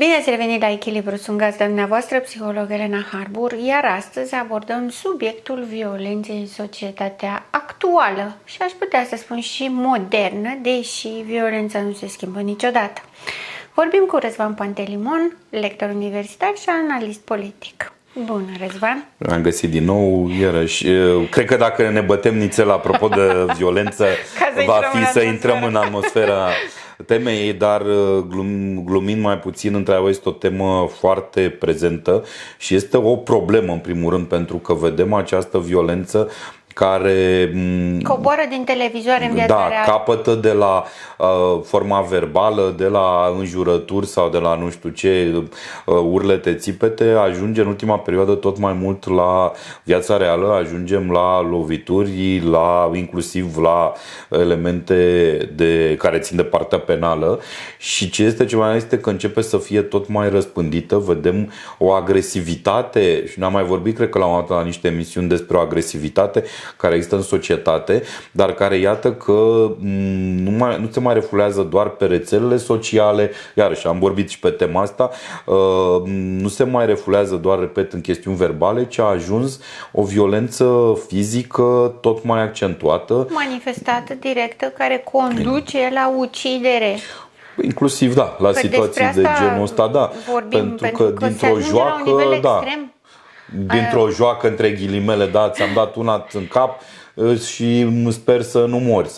Bine ați revenit la Echilibru, sunt gazda dumneavoastră, psiholog Elena Harbur, iar astăzi abordăm subiectul violenței în societatea actuală și aș putea să spun și modernă, deși violența nu se schimbă niciodată. Vorbim cu Răzvan Pantelimon, lector universitar și analist politic. Bună, Răzvan! Am găsit din nou, iarăși. Cred că dacă ne bătem nițel apropo de violență, va fi să intrăm în atmosfera temei, dar glumind mai puțin, într-adevăr este o temă foarte prezentă și este o problemă în primul rând pentru că vedem această violență care coboară din televizoare în viața reală. Capătă de la forma verbală, de la înjurături sau de la nu știu ce urlete, țipete, ajunge în ultima perioadă tot mai mult la viața reală, ajungem la lovituri, inclusiv la elemente care țin de partea penală și ce este ceva este că începe să fie tot mai răspândită, vedem o agresivitate și n-am mai vorbit, cred că la niște emisiuni despre o agresivitate care există în societate, dar care iată că nu se mai refulează doar pe rețelele sociale, iarăși am vorbit și pe tema asta, nu se mai refulează doar, repet, în chestiuni verbale, ci a ajuns o violență fizică tot mai accentuată. Manifestată, directă, care conduce la ucidere. Inclusiv, da, la situații de genul ăsta, da. Pentru că dintr-o joacă, dintr-o joacă, între ghilimele, da, ți-am dat una în cap și sper să nu mori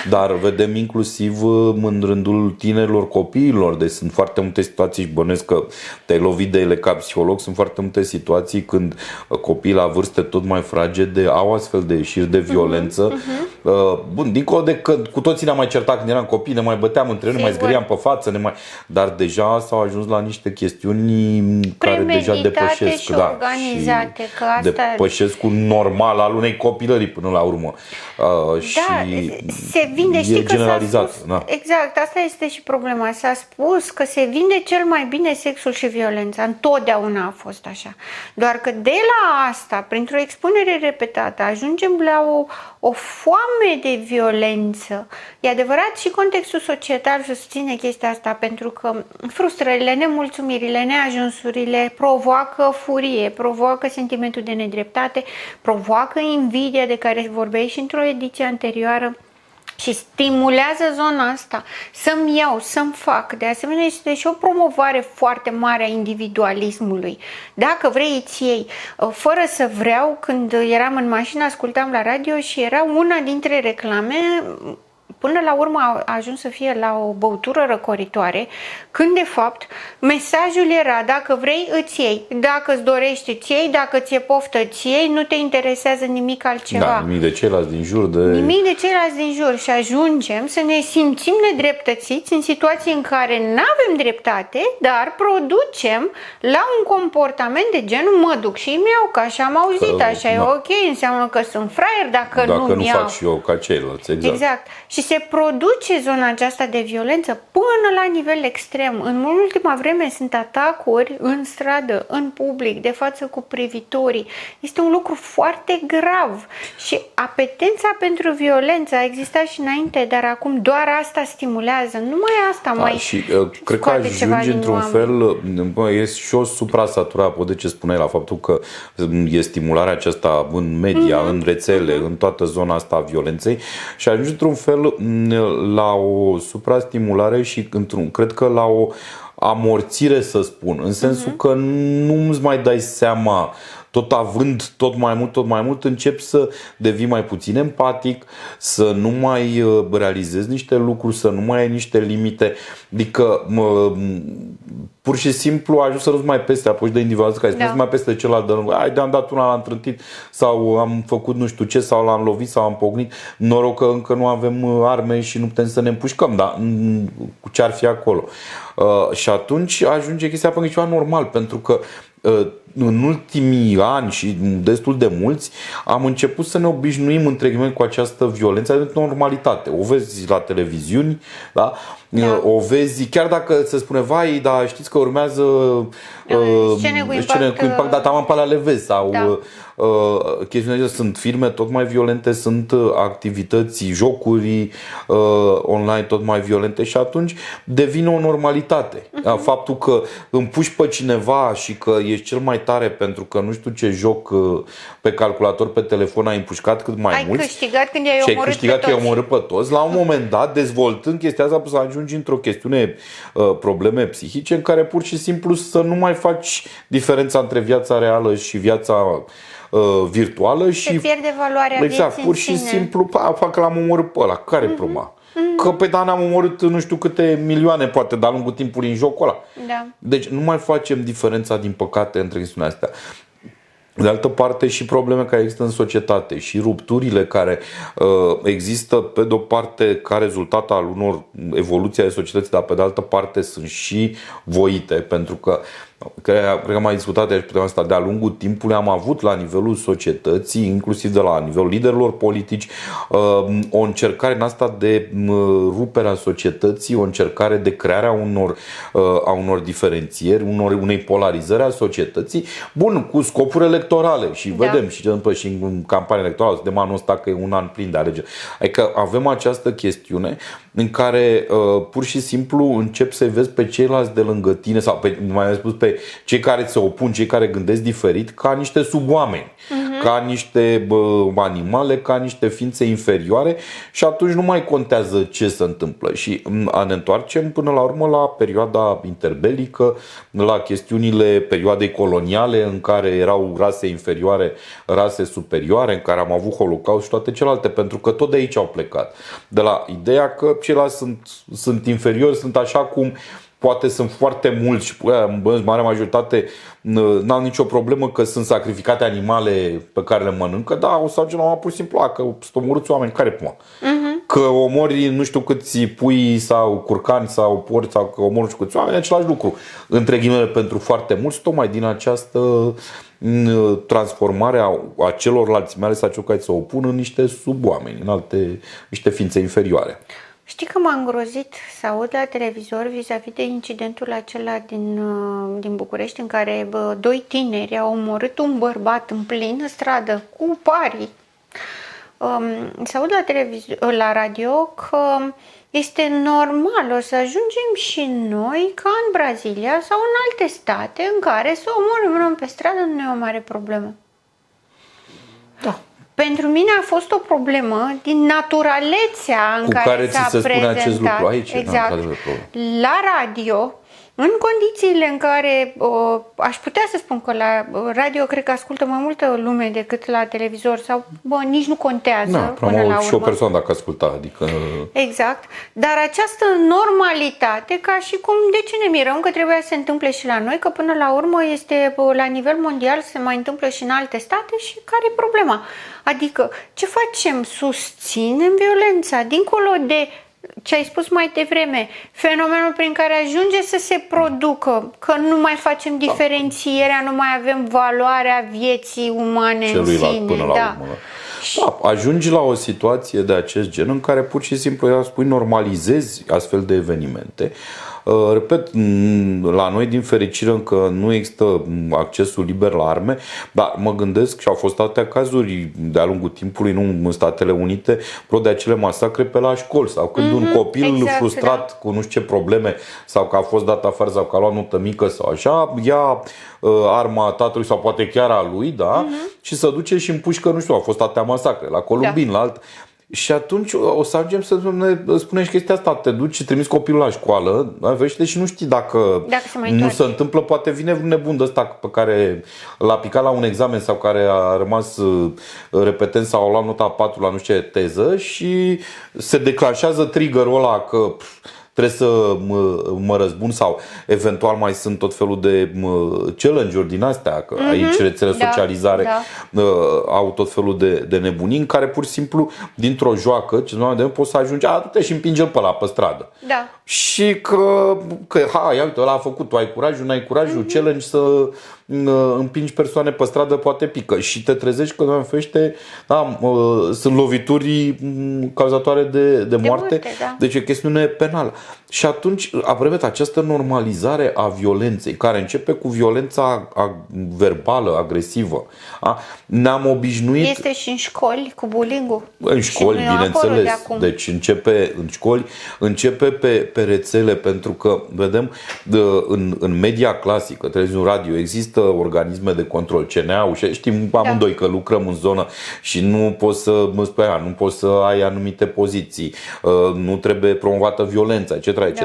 dar vedem inclusiv în rândul tinerilor, copiilor, deci sunt foarte multe situații și bănuiesc că te-ai lovit de ele ca psiholog, sunt foarte multe situații când copiii la vârste tot mai fragede au astfel de ieșiri de violență. Bun, dincolo de că cu toții ne-am mai certat când eram copii, ne mai băteam între noi, ne mai zgâriam pe față, dar deja s-au ajuns la niște chestiuni care deja depășesc și organizate, că asta depășesc un normal al unei copilării până la urmă. Și se vinde, știi că generalizat. Exact, asta este și problema. S-a spus că se vinde cel mai bine sexul și violența. Întotdeauna a fost așa. Doar că de la asta, printr-o expunere repetată, ajungem la o foame de violență. E adevărat, și contextul societal susține chestia asta, pentru că frustrările, nemulțumirile, neajunsurile provoacă furie, provoacă sentimentul de nedreptate, provoacă invidia de care vorbeai și într-o ediție anterioară și stimulează zona asta, să-mi iau, să-mi fac. De asemenea, este și o promovare foarte mare a individualismului. Dacă vrei, îți iei. Fără să vreau, când eram în mașină, ascultam la radio și era una dintre reclame, până la urmă a ajuns să fie la o băutură răcoritoare, când de fapt mesajul era: dacă vrei, îți iei, dacă îți dorești, îți iei, dacă ți-e poftă, îți iei, nu te interesează nimic altceva. Da, nimic de ceilalți din jur. Nimic de ceilalți din jur. Și ajungem să ne simțim nedreptățiți în situații în care nu avem dreptate, dar producem la un comportament de genul: mă duc și îmi iau, că așa am auzit, așa e ok, înseamnă că sunt fraier dacă nu-mi iau. Fac și eu ca ceilalți, exact. Și se produce zona aceasta de violență până la nivel extrem. În ultima vreme sunt atacuri în stradă, în public, de față cu privitorii. Este un lucru foarte grav și apetența pentru violență a existat și înainte, dar acum doar asta stimulează. Numai asta mai și cred că ajunge într-un fel, e și o suprasaturare, apropo de ce spuneai, la faptul că e stimularea aceasta în media, în rețele, în toată zona asta a violenței și ajunge într-un fel la o suprastimulare și cred că la o amorțire, să spun, în sensul că nu îți mai dai seama, tot având tot mai mult, începi să devii mai puțin empatic, să nu mai realizezi niște lucruri, să nu mai ai niște limite, adică pur și simplu ajungi să nu-ți mai peste, apuci de individualism, care spune mai peste celălalt, am dat una, l-am trântit sau am făcut nu știu ce, sau l-am lovit sau am pocnit, noroc că încă nu avem arme și nu putem să ne împușcăm, dar cu ce ar fi acolo? Și atunci ajunge chestia pe ceva normal, pentru că în ultimii ani și destul de mulți am început să ne obișnuim între ghilimele cu această violență de normalitate. O vezi la televiziuni, da? O vezi, chiar dacă se spune: vai, dar știți că urmează scene cu impact, dar taman pe alea le vezi, sau chestiunile sunt firme tot mai violente, sunt activități, jocuri online tot mai violente și atunci devine o normalitate. Faptul că împuși pe cineva și că ești cel mai tare pentru că nu știu ce joc pe calculator, pe telefon ai împușcat cât mai mulți. Ai câștigat când i-ai omorât pe toți. La un moment dat, dezvoltând chestia asta, să ajungi într-o chestiune, probleme psihice, în care pur și simplu să nu mai faci diferența între viața reală și viața virtuală și pierde valoarea exact, vieții pur și simplu, fac că l-am omorât pe ăla. Care problema? Că pe Dan am omorât nu știu câte milioane, poate, de-a lungul timpului în jocul ăla. Da. Deci nu mai facem diferența, din păcate, între chestiunile astea. De altă parte, și probleme care există în societate și rupturile care există, pe de o parte, ca rezultat al unor evoluții ale societății, dar pe de altă parte sunt și voite, pentru că cred că am mai discutat aici pe tema asta, de-a lungul timpului am avut la nivelul societății, inclusiv de la nivelul liderilor politici, o încercare în asta de ruperea societății, o încercare de crearea a unor diferențieri, unei polarizări a societății, bun, cu scopuri electorale și vedem și ce întâmplă și în campania electorală, de anul ăsta că e un an plin de alegeri. Adică avem această chestiune în care pur și simplu începi să-i vezi pe ceilalți de lângă tine sau mai am spus pe cei care se opun, cei care gândesc diferit, ca niște suboameni, ca niște animale, ca niște ființe inferioare și atunci nu mai contează ce se întâmplă. Și ne întoarcem până la urmă la perioada interbelică, la chestiunile perioadei coloniale în care erau rase inferioare, rase superioare, în care am avut Holocaust și toate celelalte, pentru că tot de aici au plecat. De la ideea că ceilalți sunt inferiori, sunt așa cum poate sunt foarte mulți și în mare majoritate n-au nicio problemă că sunt sacrificate animale pe care le mănâncă, dar o să ajungem la pur și simplu că sunt omorâți oameni, care puma? Că omori nu știu câți pui sau curcani sau porci sau că omori nu știu câți oameni, același lucru. Între ghilimele, pentru foarte mulți, tocmai din această transformare a celorlalți, mai ales a celor care se opun, în niște suboameni, în niște ființe inferioare. Știi că m-a îngrozit să aud la televizor vis-a-vis de incidentul acela din București, în care doi tineri au omorât un bărbat în plină stradă cu parii. Să aud la radio că este normal, o să ajungem și noi ca în Brazilia sau în alte state în care să omorâm un om pe stradă nu e o mare problemă. Da. Pentru mine a fost o problemă din naturalețea în care s-a prezentat. Acest lucru aici. Exact. La radio, în condițiile în care aș putea să spun că la radio cred că ascultă mai multă lume decât la televizor sau nici nu contează până la urmă. Și o persoană dacă asculta, adică... Exact. Dar această normalitate, ca și cum, de ce ne mirăm că trebuia să se întâmple și la noi, că până la urmă este la nivel mondial, se mai întâmplă și în alte state și care e problema? Adică, ce facem? Susținem violența, dincolo de ce ai spus mai devreme, fenomenul prin care ajunge să se producă, că nu mai facem diferențierea, nu mai avem valoarea vieții umane celuilalt, în sine. Până la urmă. Da, ajungi la o situație de acest gen în care pur și simplu, normalizezi astfel de evenimente. Repet, la noi din fericire încă nu există accesul liber la arme, dar mă gândesc și au fost atâtea cazuri de-a lungul timpului, nu în Statele Unite, de acele masacre pe la școli sau când un copil frustrat cu nu știu ce probleme sau că a fost dat afară sau că a luat notă mică sau așa, ia arma tatălui sau poate chiar a lui, da, și se duce și împușcă, nu știu, au fost atâtea masacre la Columbin, la alt. Și atunci o să ajungem să ne spunem și chestia asta, te duci și trimiți copilul la școală, vește și nu știi dacă nu se întâmplă, poate vine un nebun de ăsta pe care l-a picat la un examen sau care a rămas repetent sau a luat nota 4 la nu știu ce teză și se declanșează triggerul ăla că trebuie să mă răzbun sau eventual mai sunt tot felul de challenge-uri din astea, că aici rețele socializare au tot felul de nebunii în care pur și simplu dintr-o joacă, poți să ajungi, du-te și împinge-l pe ăla pe stradă. Și că ia uite, ăla a făcut, tu ai curajul, n-ai curajul, challenge împingi persoane pe stradă, poate pică și te trezești că, Doamne ferește, da, sunt lovituri cauzatoare de moarte, da. deci e chestiune penală. Și atunci, repet, această normalizare a violenței, care începe cu violența verbală, agresivă, ne-am obișnuit... Este și în școli, cu bullying-ul. În școli, bineînțeles. Deci începe în școli, începe pe rețele, pentru că, vedem, în media clasică, televiziune, radio, există organisme de control, CNA-ul, și știm amândoi că lucrăm în zonă și nu poți să, nu poți să ai anumite poziții, nu trebuie promovată violența, etc. etc.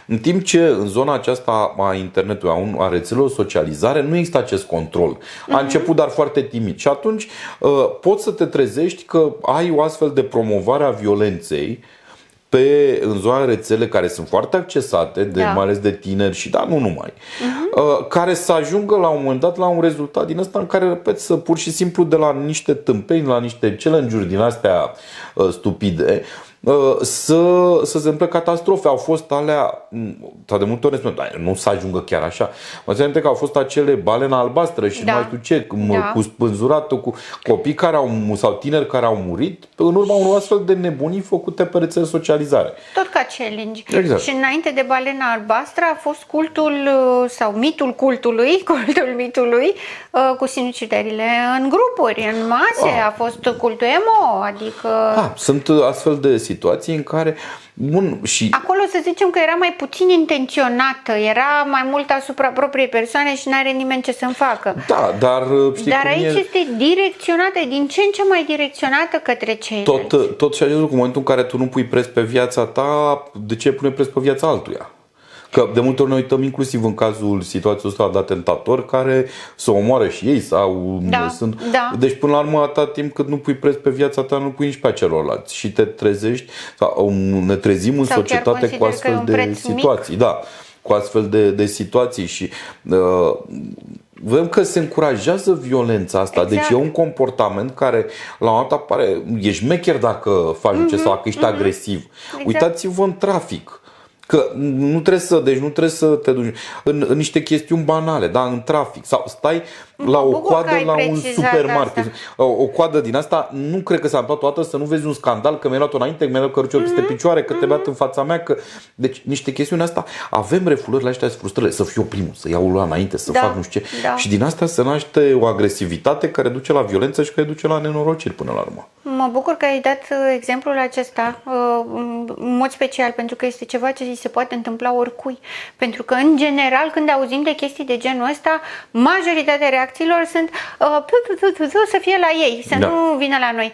În timp ce în zona aceasta a internetului, a rețelelor socializare, nu există acest control. A început, dar foarte timid. Și atunci poți să te trezești că ai o astfel de promovare a violenței în zona rețele care sunt foarte accesate, mai ales de tineri și nu numai, care să ajungă la un moment dat la un rezultat din ăsta în care, repet, să pur și simplu de la niște tâmpeni, la niște challenge-uri din astea stupide, să se întâmple catastrofe. Au fost alea, de multe ori nu să ajungă chiar așa. Mă țin că au fost acele balena albastră și nu mai știu ce, cu spânzuratul, cu copii sau tineri care au murit în urma unor astfel de nebunii făcute pe rețele socializare. Tot ca challenge. Exact. Și înainte de balena albastră a fost cultul sau mitul mitului cu sinuciderile în grupuri, în mase, a fost cultul emo, adică... Sunt astfel de situații în care și acolo să zicem că era mai puțin intenționată, era mai mult asupra propriei persoane și n-are nimeni ce să-mi facă. Da, dar știi dar cum aici este direcționată, din ce în ce mai direcționată către ceilalți. Tot și acest lucru, în momentul în care tu nu pui preț pe viața ta, de ce pune preț pe viața altuia? Că de multe ori noi uităm, inclusiv în cazul situației ăsta de atentatori care se omoară și ei sau sunt. Deci până la urmă, atâta timp cât nu pui preț pe viața ta, nu pui nici pe a celorlalți. Și te trezești sau ne trezim în societate cu astfel de situații. Da, cu astfel de situații și vedem că se încurajează violența asta. Exact. Deci e un comportament care la un moment dat apare, ești mecher dacă faci sau dacă ești agresiv. Exact. Uitați-vă în trafic. Că nu trebuie să te duci în niște chestiuni banale, în trafic sau stai la o coadă la un supermarket. O coadă din asta, nu cred că s-a întâmplat toată să nu vezi un scandal că mi-ai luat-o înainte, că mi-ai luat căruciorul peste picioare, că te bat în fața mea, că deci niște chestiuni asta, avem refulările astea, frustrările, să fiu primul, să iau la înainte, să fac nu știu ce. Și din asta se naște o agresivitate care duce la violență și care duce la nenorociri până la urmă. Mă bucur că ai dat exemplul acesta în mod special, pentru că este ceva ce se poate întâmpla oricui. Pentru că, în general, când auzim de chestii de genul ăsta, majoritatea reacțiilor sunt să fie la ei, să nu vină la noi.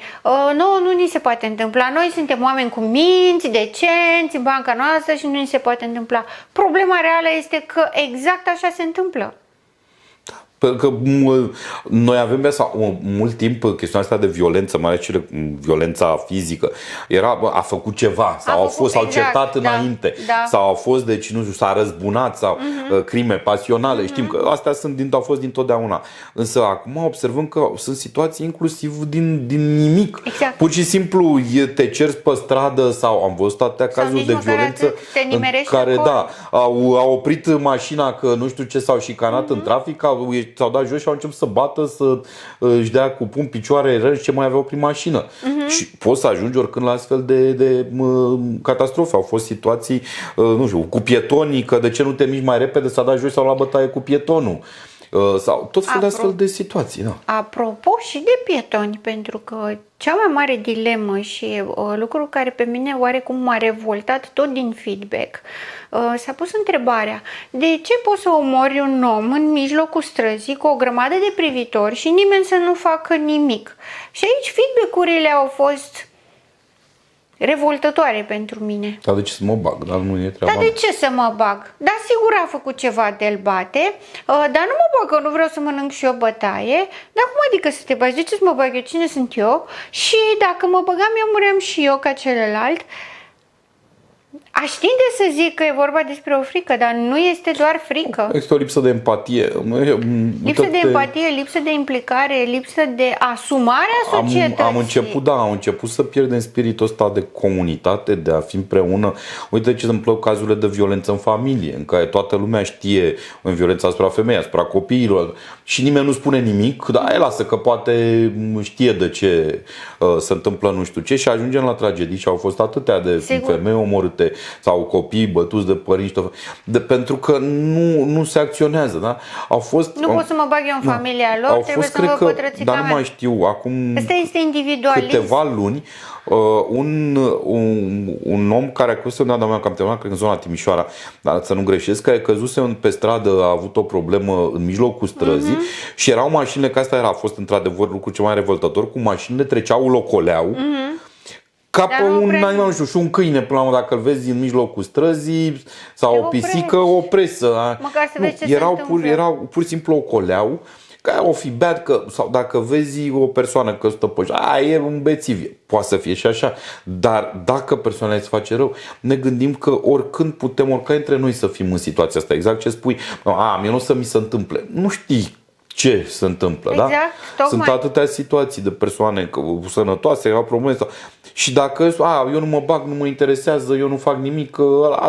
Nu ni se poate întâmpla. Noi suntem oameni cu minți, decenți, în banca noastră și nu ni se poate întâmpla. Problema reală este că exact așa se întâmplă. Că noi avem mult timp chestiunea asta de violență, mai ales violența fizică. A făcut ceva sau s-au certat înainte sau au fost, deci nu știu, s-a răzbunat sau crime pasionale. Știm că astea au fost dintotdeauna. Însă acum observăm că sunt situații inclusiv din nimic. Exact. Pur și simplu te cerți pe stradă sau am văzut atâtea cazuri de violență în care au oprit mașina că nu știu ce s-au șicanat în trafic, s-au dat jos și au început să bată, să își dea cu pumn picioare răni ce mai aveau prin mașină. Și poți să ajungi oricând la astfel de catastrofe. Au fost situații, nu știu, cu pietonii, că de ce nu te miști mai repede, s-a dat jos sau la bătaie cu pietonul. Sau tot felul de astfel de situații. Apropo și de pietoni, pentru că cea mai mare dilemă și lucru care pe mine oarecum m-a revoltat tot din feedback, s-a pus întrebarea: de ce poți să omori un om în mijlocul străzii cu o grămadă de privitori și nimeni să nu facă nimic? Și aici feedback-urile au fost revoltătoare pentru mine. Dar de ce să mă bag? Dar nu e treaba. Dar de ce să mă bag? Da, sigur a făcut ceva de-l bate, dar nu mă bag că nu vreau să mănânc și eu bătaie. Dar cum adică să te bagi? De ce să mă bag eu? Cine sunt eu? Și dacă mă băgam eu, muream și eu ca celălalt. Aș tinde să zic că e vorba despre o frică, dar nu este doar frică. Este o lipsă de empatie. Lipsă de empatie, lipsă de implicare, lipsă de asumare a societății. Am început să pierdem spiritul ăsta de comunitate, de a fi împreună. Uite ce se întâmplă cazurile de violență în familie, în care toată lumea știe în violența asupra femeii, asupra copiilor și nimeni nu spune nimic, dar aia lasă că poate știe de ce se întâmplă nu știu ce și ajungem la tragedii și au fost atâtea de femei omorâte sau copii bătuți de părinți, pentru că nu se acționează, da? Nu pot să mă bag eu în familia lor, trebuie să vă pătrățica dar nu mai știu, acum asta este individualism. câteva luni, un om care a căzut undeva, am terminat, cred că în zona Timișoara, dar să nu greșesc, care căzuse pe stradă, a avut o problemă în mijlocul străzii și erau mașinile, că asta a fost într-adevăr lucru cel mai revoltător, cu mașinile treceau, locoleau, ca pe un animal, nu știu, și un câine, până la urmă, dacă îl vezi în mijlocul străzii sau o pisică, o presă. Măcar să vezi ce se întâmplă. Erau pur și simplu ocoleau, că o fi beat, sau dacă vezi o persoană că stă pe e un bețiv, poate să fie și așa, dar dacă persoana îți face rău, ne gândim că oricând putem, oricare dintre noi să fim în situația asta, exact ce spui, mie nu o să mi se întâmple, nu știi ce se întâmplă, exact, da? Sunt atâtea situații de persoane sănătoase, au probleme și dacă eu nu mă bag, nu mă interesează, eu nu fac nimic,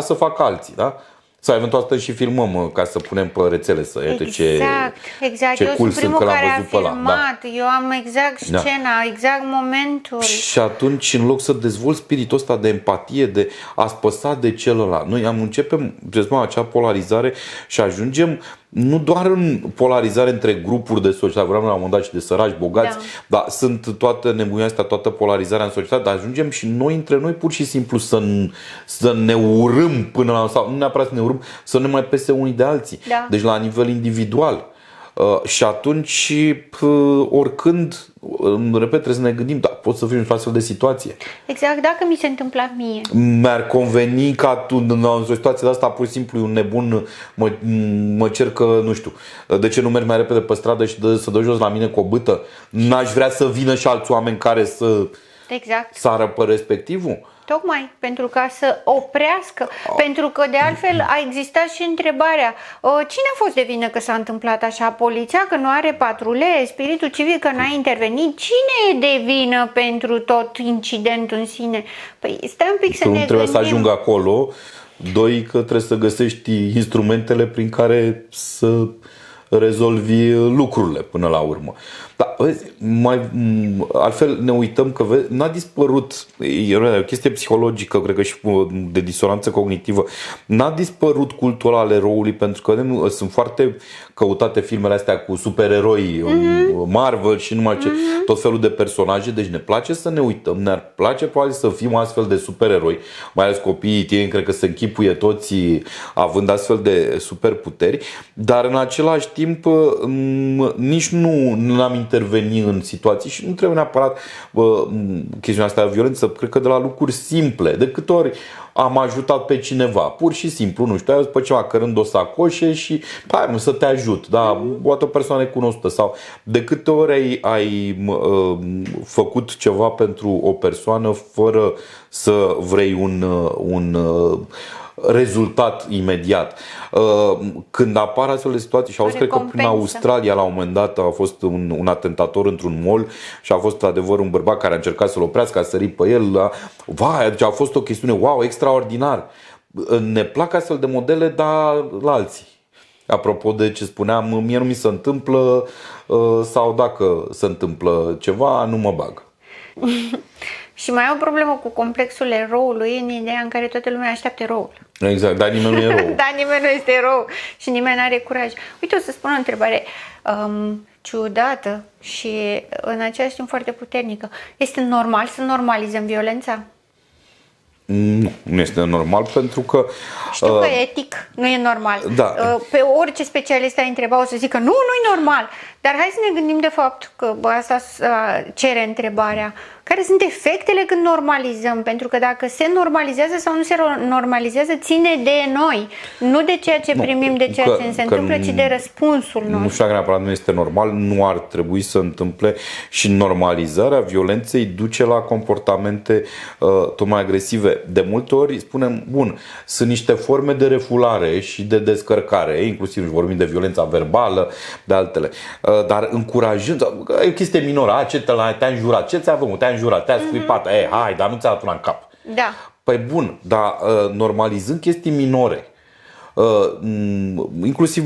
să fac alții, da? Sau eventual stăm și filmăm ca să punem pe rețele să iată exact. ce Eu cool sunt primul când care l-am a văzut pe ăla. filmat, eu am exact scena, exact momentul. Și atunci, în loc să dezvolți spiritul ăsta de empatie, de a spăsa de celălalt, noi începem acea polarizare și ajungem nu doar în polarizare între grupuri de societate, vreau la un moment dat și de săraci, bogați, dar sunt toate nebunile astea, toată polarizarea în societate, dar ajungem și noi între noi pur și simplu să ne urâm până la, sau nu neapărat să ne urâm, să ne mai pese unii de alții. Da. Deci la nivel individual. Și atunci, oricând, repet, trebuie să ne gândim, pot să fiu într-o astfel de situație. Exact, dacă mi se întâmpla mie. Mi-ar conveni ca tu, în o situație de asta, pur și simplu un nebun mă cercă, nu știu, de ce nu mergi mai repede pe stradă și să dă jos la mine cu o bâtă? N-aș vrea să vină și alți oameni care să sară pe respectivul? Tocmai, pentru ca să oprească, pentru că de altfel a existat și întrebarea, cine a fost de vină că s-a întâmplat așa? Poliția că nu are patrule, spiritul civic că n-a intervenit, cine e de vină pentru tot incidentul în sine? Păi stai un pic să ne gândim. Trebuie să ajungă acolo, doi, că trebuie să găsești instrumentele prin care să rezolvi lucrurile până la urmă. Dar vezi, altfel ne uităm că n-a dispărut, e o chestie psihologică, cred că și de disonanță cognitivă, n-a dispărut cultura al eroului, pentru că sunt foarte căutate filmele astea cu supereroi, Marvel și numai ce, tot felul de personaje, deci ne place să ne uităm, ne-ar place probabil să fim astfel de supereroi, mai ales copiii tieni, cred că se închipuie toți având astfel de superputeri, dar în același timp nici nu am interveni în situații și nu trebuie neapărat chestiunea asta de violență, cred că de la lucruri simple. De câte ori am ajutat pe cineva, pur și simplu, nu știu, ai pe ceva cărând o sacoșe și hai să te ajut, da, o altă persoană cunoscută, sau de câte ori ai făcut ceva pentru o persoană fără să vrei un rezultat imediat. Când apar astfel de situații, și auzi, cred că prin Australia la un moment dat a fost un atentator într-un mall și a fost adevăr un bărbat care a încercat să-l oprească, a sărit pe el. Deci a fost o chestiune, extraordinar. Ne plac astfel de modele, dar la alții. Apropo de ce spuneam, mie nu mi se întâmplă, sau dacă se întâmplă ceva, nu mă bag. Și mai e o problemă cu complexul eroului în ideea în care toată lumea așteaptă eroul. Exact, dar nimeni nu e erou. Dar nimeni nu este erou și nimeni nu are curaj. Uite, o să spun o întrebare ciudată și în același timp foarte puternică. Este normal să normalizăm violența? Nu este normal, pentru că știu că etic nu e normal. Da. Pe orice specialist ai întreba o să zică nu e normal. Dar hai să ne gândim de fapt că asta cere întrebarea. Care sunt efectele când normalizăm? Pentru că dacă se normalizează sau nu se normalizează, ține de noi. Nu de ceea ce primim, de ceea ce se întâmplă, ci de răspunsul nostru. Nu știu dacă neapărat nu este normal, nu ar trebui să întâmple și normalizarea violenței duce la comportamente tot mai agresive. De multe ori spunem, bun, sunt niște forme de refulare și de descărcare, inclusiv vorbim de violența verbală, de altele. Dar încurajând, e o chestie minoră, ce te-a înjurat, ce ți-a făcut, te-a înjurat, te-a scuipat, hai, dar nu ți-a dat una în cap. Da. Păi bun, dar normalizând chestii minore, inclusiv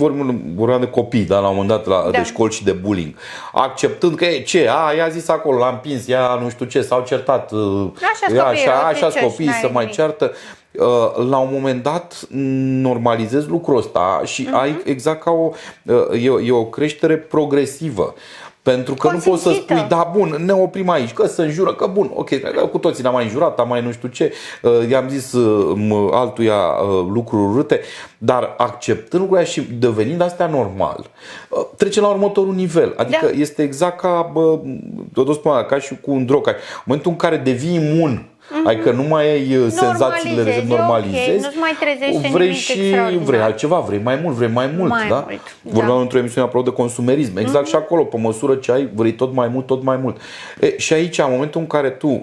vorbeam de copii, da, la un moment dat de școli și de bullying, acceptând că i-a zis acolo, l-a împins, ea nu știu ce, s-au certat, așa copii să mai ceartă. La un moment dat normalizezi lucrul ăsta și ai exact ca o creștere progresivă. Pentru că nu poți să spui, da, bun, ne oprim aici, că se înjură, că bun, ok, că cu toții ne-am mai înjurat, am mai nu știu ce, i-am zis altuia lucruri urâte, dar acceptând lucrurile și devenind astea normal, trece la următorul nivel. Adică este exact ca și cu un drog. În momentul în care devii imun, adică nu mai ai senzațiile, normalizezi, nu-ți mai trezește vrei nimic și vrei altceva, vrei mai mult, da? Vorbeam într-o emisiune apropo de consumerism, exact și acolo, pe măsură ce ai, vrei tot mai mult. Și aici, în momentul în care tu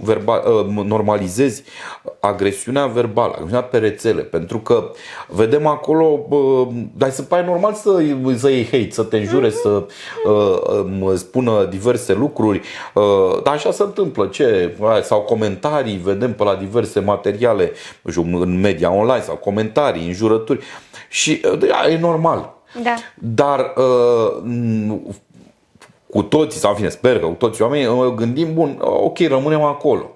normalizezi agresiunea verbală, agresiunea pe rețele, pentru că vedem acolo, dar se pare normal să iei hate, să te înjure, să spună diverse lucruri, dar așa se întâmplă, sau comentarii, vedem pe la diverse materiale, nu știu, în media online sau comentarii, înjurături și e normal. Da. Dar cu toții, sau în fine, sper că cu toți oamenii gândim, bun, ok, rămânem acolo.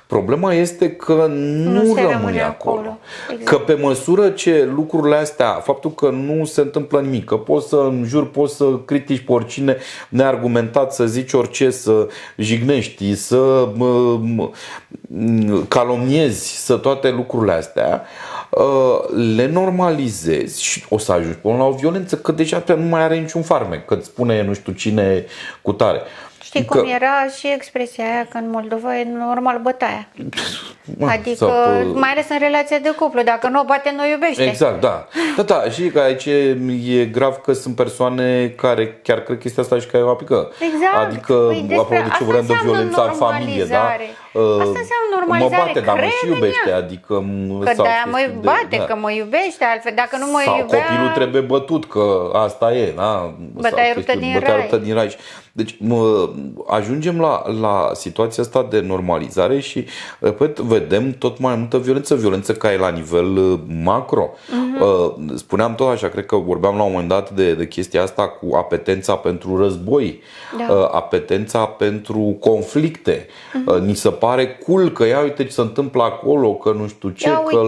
Problema este că nu rămâne acolo. Exact. Că pe măsură ce lucrurile astea, faptul că nu se întâmplă nimic, că poți să înjuri, poți să critici pe oricine neargumentat, să zici orice, să jignești, să calomniezi, să toate lucrurile astea, le normalizezi și o să ajungi până la o violență, că deja nu mai are niciun farmec, că îți spune nu știu cine cu tare. Știi cum era și expresia aia, că în Moldova e normal bătaia. Adică, mai ales în relația de cuplu, dacă nu o bate, nu iubește. Exact, da. Da, și că aici e grav că sunt persoane care chiar cred chestia asta și care o aplică. Exact. Adică, apropo de ce vorbeam de violența în familie, da? Asta înseamnă normalizare. Mă bate, dar mă și iubește, adică... Că de-aia mă bate, că mă iubește, altfel dacă nu mă iubea... Sau copilul trebuie bătut, că asta e, da? Bătaia ruptă din rai. Deci ajungem la situația asta de normalizare și, repet, vedem tot mai multă violență care e la nivel macro. Spuneam tot așa, cred că vorbeam la un moment dat de chestia asta cu apetența pentru război, apetența pentru conflicte. Ni se pare cool că ia uite ce se întâmplă acolo, că nu știu ce, că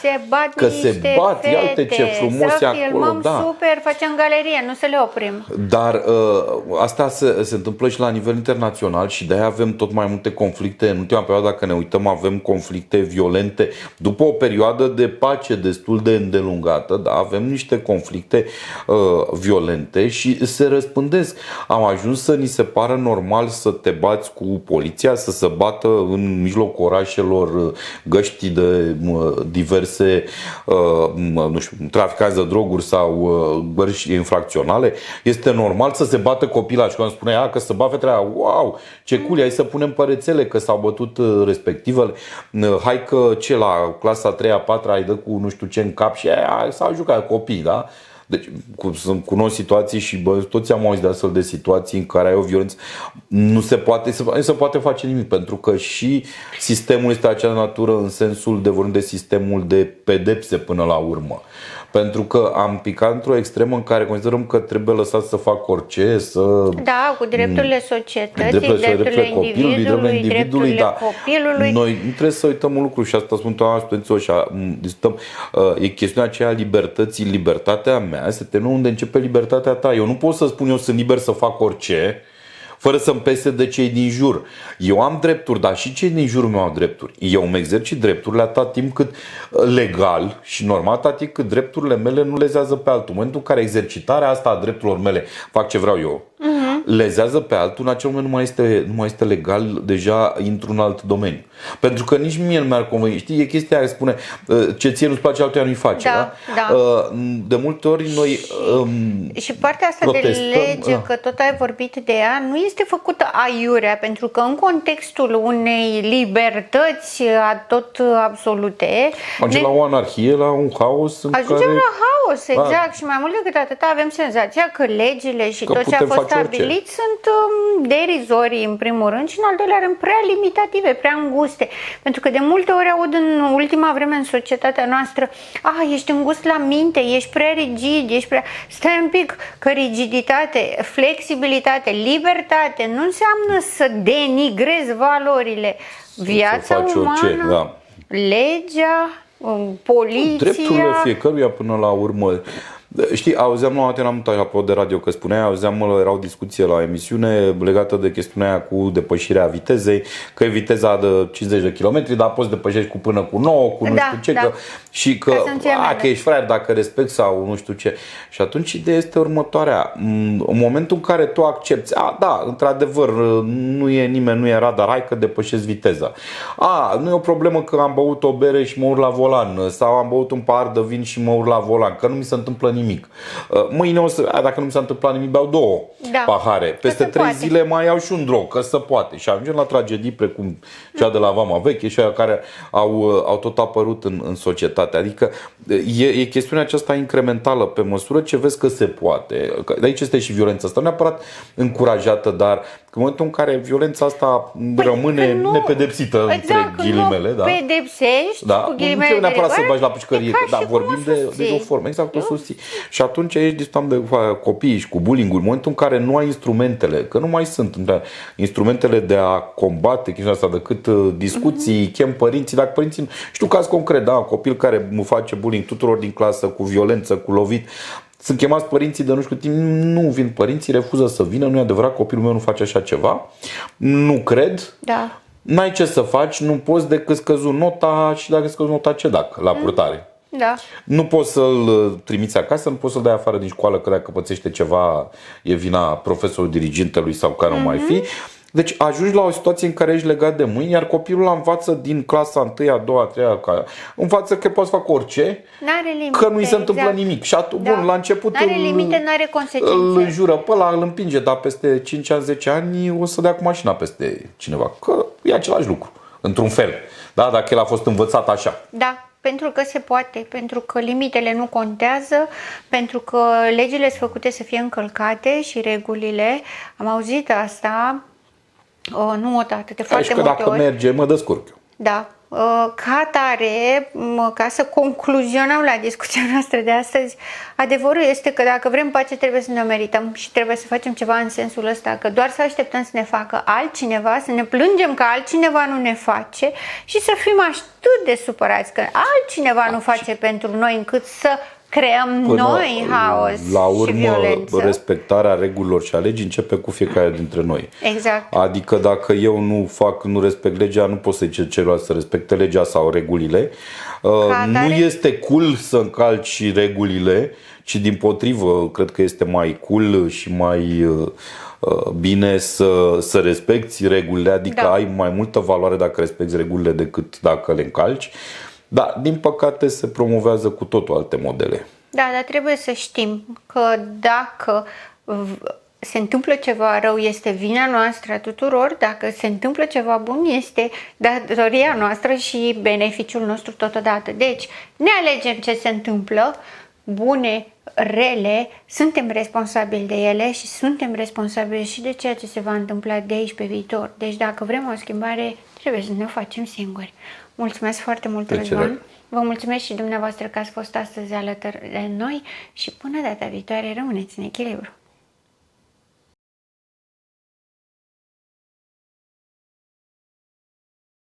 se bat că se bat, ia uite ce frumos e acolo. Super, facem galerie, nu să le oprim. Dar asta se întâmplă și la nivel internațional și de-aia avem tot mai multe conflicte. În ultima perioadă, dacă ne uităm, avem conflicte violente. După o perioadă de pace destul de îndelungată, da, avem niște conflicte violente și se răspândesc. Am ajuns să ni se pară normal să te bați cu poliția, să se bată în mijlocul orașelor găști de diverse nu știu, traficanți de droguri sau bărci infracționale. Este normal să se bată copii la școală, spune că să bat fetele, wow, ce cool, hai să punem pe rețele că s-au bătut respectivele. Hai că la clasa 3-a, 4-a ai dă cu nu știu ce în cap și aia s-au jucat copii, da? Deci cunosc situații și toți am auzit de astfel de situații în care ai o violență. Nu se poate face nimic, pentru că și sistemul este acea natură în sensul de vorbim de sistemul de pedepse până la urmă. Pentru că am picat într-o extremă în care considerăm că trebuie lăsat să fac orice, să... Da, cu drepturile societății, drepturile individului, da. Copilului. Noi nu trebuie să uităm un lucru și asta spun toată studenților și discutăm. E chestiunea aceea libertății. Libertatea mea se termină unde începe libertatea ta. Eu nu pot să spun eu sunt liber să fac orice fără să-mi pese de cei din jur. Eu am drepturi, dar și cei din jurul meu au drepturi. Eu îmi exercit drepturile atât timp cât legal și normal, atât timp cât drepturile mele nu lezează pe altul. În momentul în care exercitarea asta a drepturilor mele fac ce vreau eu, lezează pe altul, în acel moment nu mai este legal, deja intru în alt domeniu. Pentru că nici mie nu mi-ar conveni. Știi, e chestia aia, spune, ce ție nu-ți place, altuia nu-i face. Da? De multe ori noi și partea asta de lege, că tot ai vorbit de ea, nu este făcută aiurea, pentru că în contextul unei libertăți tot absolute ajungem la o anarhie, la un haos în ajungem la haos, exact. Și mai mult decât atât avem senzația că legile și tot ce a fost stabilit sunt derizorii în primul rând și în al doilea rând prea limitative, prea înguste. Pentru că de multe ori aud în ultima vreme în societatea noastră: ești îngust la minte, ești prea rigid, ești prea... Stai un pic, că rigiditate, flexibilitate, libertate nu înseamnă să denigrezi valorile. Viața umană, legea, poliția... Drepturile fiecăruia până la urmă. Știi, auzeam la Atena apropo de radio că spuneai, era o discuție la emisiune legată de chestiunea aia cu depășirea vitezei, că e viteza de 50 de km, dar poți depășești cu până cu 9, cu nu știu ce, și că ești fraier dacă respecti sau nu știu ce. Și atunci ideea este următoarea: în momentul în care tu accepti, da, într-adevăr, nu e nimeni, nu e radar, hai că depășesc viteza. Nu e o problemă că am băut o bere și mă urc la volan, sau am băut un pahar de vin și mă urc la volan, că nu mi se întâmplă nimic. Mâine dacă nu mi s-a întâmplat nimic, beau 2 pahare. Peste 3 zile mai iau și un drog, că se poate. Și ajungem la tragedii precum cea de la Vama Veche și aia care au tot apărut în societate. Adică e chestiunea aceasta incrementală, pe măsură ce vezi că se poate. De aici este și violența asta, nu neapărat încurajată, dar în momentul în care violența asta rămâne nepedepsită, între ghilimele, pedepsești, cu ghilimele, nu neapărat să bagi la pușcărie, dar vorbim de o formă, exact, o susții. Și atunci aici discutăm de copii și cu bullying-ul, în momentul în care nu ai instrumentele, că nu mai sunt instrumentele de a combate chestiunea asta decât discuții, chem părinții, dacă părinții, știu caz concret, copil care mă face bullying tuturor din clasă, cu violență, cu lovit, sunt chemați părinții de nu știu timp, nu vin părinții, refuză să vină, nu e adevărat, copilul meu nu face așa ceva, nu cred, n-ai ce să faci, nu poți decât scăzu nota și dacă scăzu nota ce la purtare. Nu poți să-l trimiți acasă, nu poți să-l dai afară din școală, că dacă pățește ceva e vina profesorului, dirigintelui sau care o mai fi. Deci ajungi la o situație în care ești legat de mâini, iar copilul învață din clasa 1, a 2, a 3, învață că poate să facă orice, că nu-i se întâmplă nimic. Și atunci, la început n-are limite, n-are consecințe. Îl înjură pe ăla, îl împinge, dar peste 5 ani, 10 ani o să dea cu mașina peste cineva. Că e același lucru, într-un fel. Dacă el a fost învățat așa. Pentru că se poate, pentru că limitele nu contează, pentru că legile sunt făcute să fie încălcate și regulile. Am auzit asta, nu odată, de foarte multe ori. Dacă merge, mă descurc eu. Ca atare, ca să concluzionăm la discuția noastră de astăzi, adevărul este că dacă vrem pace trebuie să ne merităm și trebuie să facem ceva în sensul ăsta, că doar să așteptăm să ne facă altcineva, să ne plângem că altcineva nu ne face și să fim atât de supărați că altcineva nu face pentru noi încât să creăm noi haos la urmă, și violență. Respectarea regulilor și a legii începe cu fiecare dintre noi. Exact. Adică dacă eu nu respect legea, nu pot să-i cer celuilalt să respecte legea sau regulile. Nu este cool să încalci regulile, ci dimpotrivă, cred că este mai cool și mai bine să respecti regulile, adică ai mai multă valoare dacă respecti regulile decât dacă le încalci. Da, din păcate se promovează cu totul alte modele. Dar trebuie să știm că dacă se întâmplă ceva rău, este vina noastră a tuturor, dacă se întâmplă ceva bun, este datoria noastră și beneficiul nostru totodată. Deci, ne alegem ce se întâmplă, bune, rele, suntem responsabili de ele și suntem responsabili și de ceea ce se va întâmpla de aici pe viitor. Deci, dacă vrem o schimbare, trebuie să ne o facem singuri. Mulțumesc foarte mult, Răzvan. Vă mulțumesc și dumneavoastră că ați fost astăzi alături de noi și până data viitoare rămâneți în echilibru.